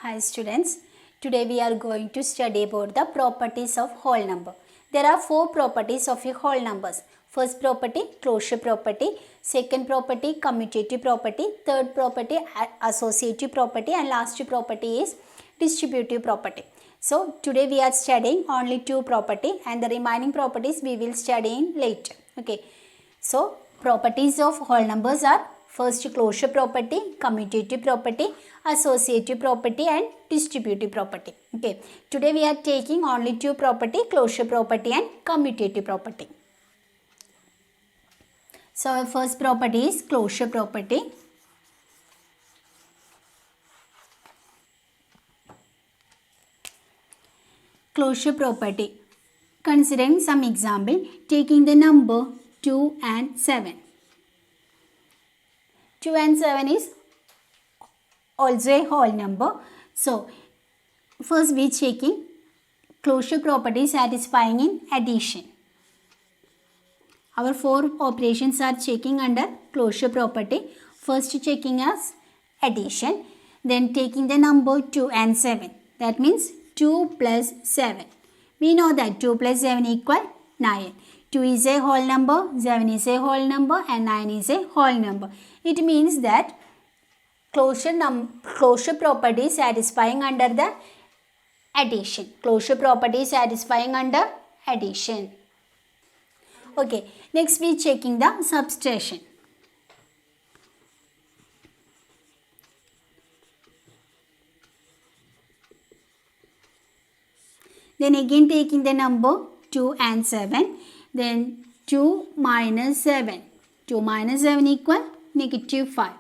Hi students, today we are going to study about the properties of whole number. There are four properties of a whole numbers. First property, closure property. Second property, commutative property. Third property, associative property. And last property is distributive property. So today we are studying only two property and the remaining properties we will study in later. Okay. So properties of whole numbers are first closure property, commutative property, associative property and distributive property. Okay. Today we are taking only two property, closure property and commutative property. So our first property is closure property. Closure property. Considering some example, taking the number 2 and 7. 2 and 7 is also a whole number. So, first we checking closure property satisfying in addition. Our four operations are checking under closure property. First checking as addition. Then taking the number 2 and 7. That means 2 plus 7. We know that 2 plus 7 equal 9. 2 is a whole number, 7 is a whole number and 9 is a whole number. It means that closure property is satisfying under the addition. Closure property is satisfying under addition. Okay, next we checking the subtraction. Then again taking the number 2 and 7. Then 2 minus 7. 2 minus 7 equal negative 5.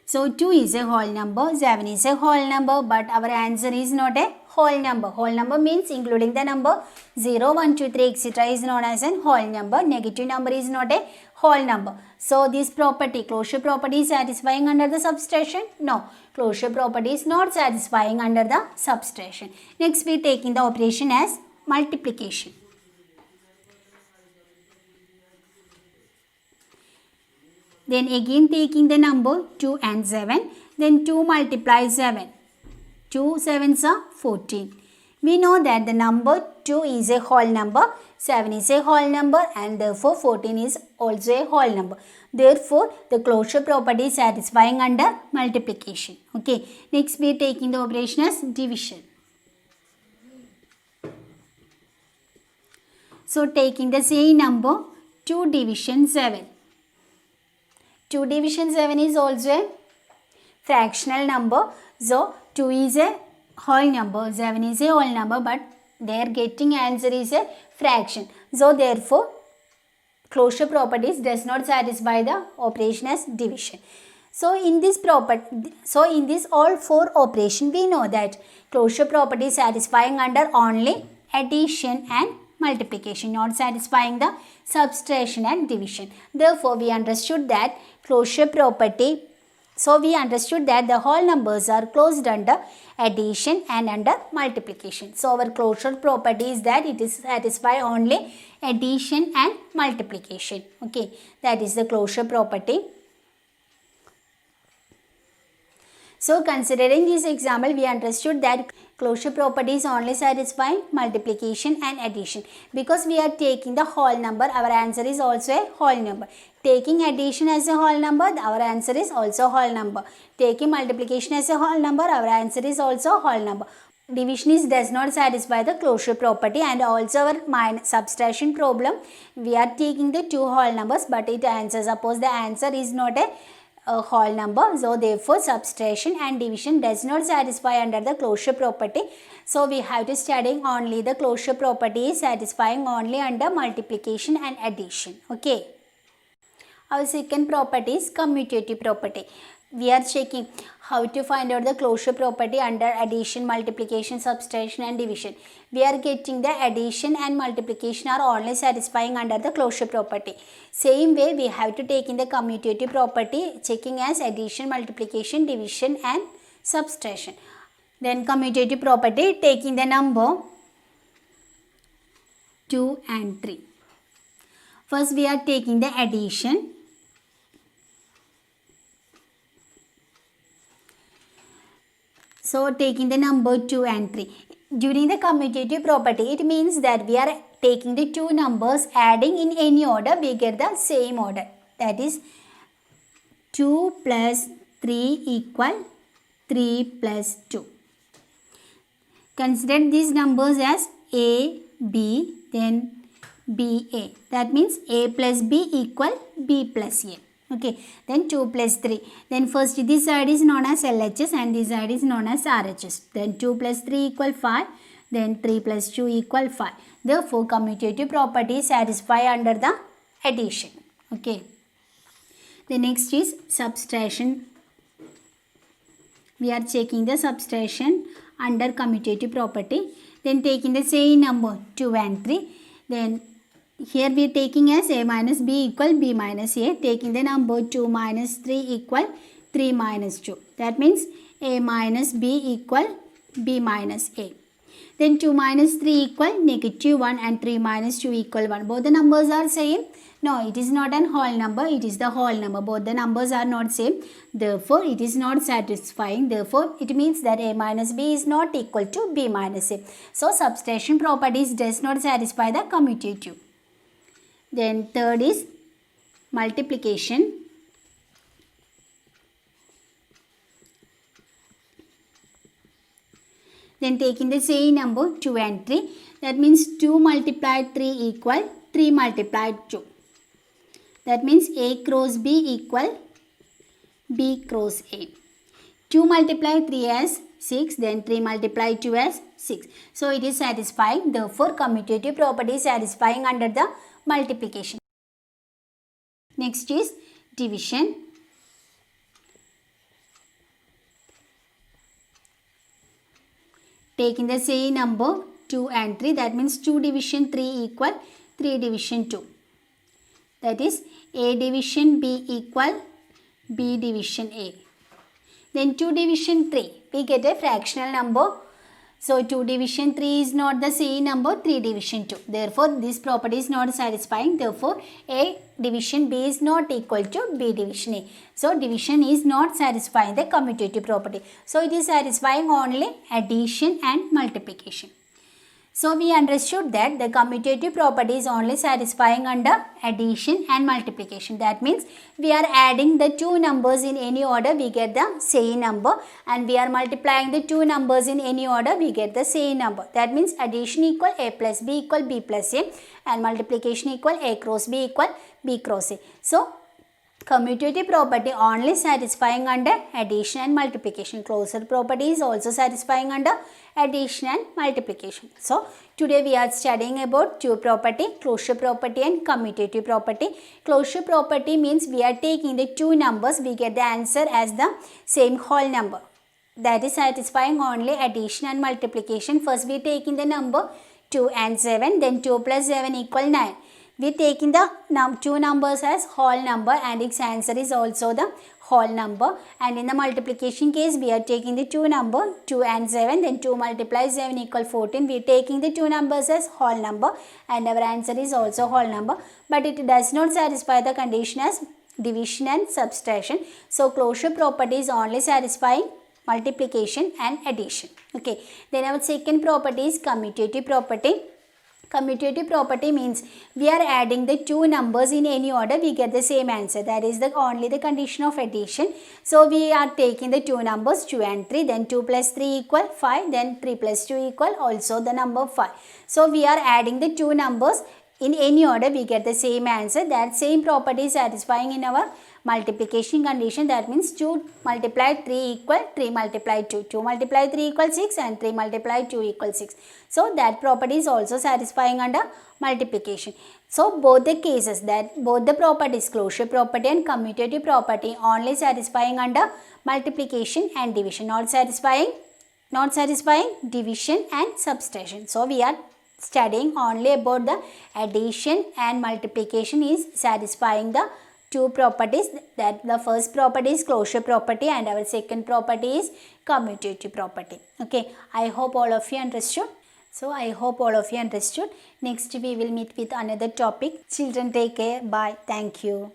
So 2 is a whole number, 7 is a whole number, but our answer is not a whole number. Whole number means including the number 0, 1, 2, 3, etc. is known as a whole number. Negative number is not a whole number. So this property, closure property is satisfying under the subtraction? No. Closure property is not satisfying under the subtraction. Next we are taking the operation as multiplication. Then again taking the number 2 and 7. Then 2 multiplies 7. 2 sevens are 14. We know that the number 2 is a whole number, 7 is a whole number and therefore 14 is also a whole number. Therefore, the closure property is satisfying under multiplication. Okay. Next we are taking the operation as division. So taking the same number 2 division 7. 2 division 7 is also a fractional number. So 2 is a whole number, 7 is a whole number, but their getting answer is a fraction. So therefore closure properties does not satisfy the operation as division. So in this all four operation we know that closure property is satisfying under only addition and multiplication, not satisfying the subtraction and division. Therefore we understood that closure property, so we understood that the whole numbers are closed under addition and under multiplication. So our closure property is that it is satisfy only addition and multiplication. Okay, that is the closure property. So considering this example, we understood that closure property is only satisfying multiplication and addition. Because we are taking the whole number, our answer is also a whole number. Taking addition as a whole number, our answer is also whole number. Taking multiplication as a whole number, our answer is also whole number. Division does not satisfy the closure property, and also our subtraction problem, we are taking the two whole numbers, but it answers, suppose the answer is not a whole number, so therefore subtraction and division does not satisfy under the closure property. So we have to study only the closure property is satisfying only under multiplication and addition. Okay. Our second property is commutative property. We are checking how to find out the closure property under addition, multiplication, subtraction and division. We are getting the addition and multiplication are only satisfying under the closure property. Same way we have to take in the commutative property, checking as addition, multiplication, division and subtraction. Then commutative property, taking the number 2 and 3. First we are taking the addition. So taking the number 2 and 3. During the commutative property, it means that we are taking the two numbers, adding in any order, we get the same order. That is 2 plus 3 equal 3 plus 2. Consider these numbers as A, B, then B, A. That means A plus B equal B plus A. Okay, then 2 plus 3. Then first this side is known as LHS and this side is known as RHS. Then 2 plus 3 equal 5. Then 3 plus 2 equal 5. Therefore, commutative properties satisfy under the addition. Okay. The next is subtraction. We are checking the subtraction under commutative property. Then taking the same number 2 and 3. Then here we are taking as A minus B equal B minus A. Taking the number 2 minus 3 equal 3 minus 2. That means A minus B equal B minus A. Then 2 minus 3 equal negative 1 and 3 minus 2 equal 1. Both the numbers are same. No, it is not an whole number. It is the whole number. Both the numbers are not same. Therefore, it is not satisfying. Therefore, it means that A minus B is not equal to B minus A. So, subtraction properties does not satisfy the commutative. Then third is multiplication. Then taking the same number 2 and 3. That means 2 multiplied 3 equal 3 multiplied 2. That means A cross B equal B cross A. 2 multiplied 3 as 6. Then 3 multiplied 2 as 6. So it is satisfying. Therefore, commutative property is satisfying under the multiplication. Next is division. Taking the same number 2 and 3, that means 2 division 3 equal 3 division 2. That is A division B equal B division A. Then 2 division 3, we get a fractional number. So 2 division 3 is not the same number 3 division 2. Therefore, this property is not satisfying. Therefore, A division B is not equal to B division A. So, division is not satisfying the commutative property. So, it is satisfying only addition and multiplication. So, we understood that the commutative property is only satisfying under addition and multiplication. That means we are adding the two numbers in any order, we get the same number, and we are multiplying the two numbers in any order, we get the same number. That means addition equal A plus B equal B plus A and multiplication equal A cross B equal B cross A. So, commutative property only satisfying under addition and multiplication. Closure property is also satisfying under addition and multiplication. So, today we are studying about two property, closure property and commutative property. Closure property means we are taking the two numbers, we get the answer as the same whole number. That is satisfying only addition and multiplication. First we are taking the number 2 and 7, then 2 plus 7 equal 9. We are taking the two numbers as whole number and its answer is also the whole number. And in the multiplication case, we are taking the two number 2 and 7. Then 2 multiplies 7 equal 14. We are taking the two numbers as whole number and our answer is also whole number. But it does not satisfy the condition as division and subtraction. So, closure property is only satisfying multiplication and addition. Okay. Then our second property is commutative property. Commutative property means we are adding the two numbers in any order, we get the same answer. That is only the condition of addition. So, we are taking the two numbers 2 and 3, then 2 plus 3 equal 5, then 3 plus 2 equal also the number 5. So, we are adding the two numbers in any order, we get the same answer. That same property is satisfying in our multiplication condition. That means 2 multiplied 3 equal 3 multiplied 2. 2 multiplied 3 equal 6 and 3 multiplied 2 equal 6. So, that property is also satisfying under multiplication. So, both the cases, that both the properties, closure property and commutative property, only satisfying under multiplication and division, not satisfying division and subtraction. So, we are studying only about the addition and multiplication is satisfying the two properties. That the first property is closure property and our second property is commutative property. Okay, I hope all of you understood. So, I hope all of you understood. Next we will meet with another topic. Children, take care. Bye. Thank you.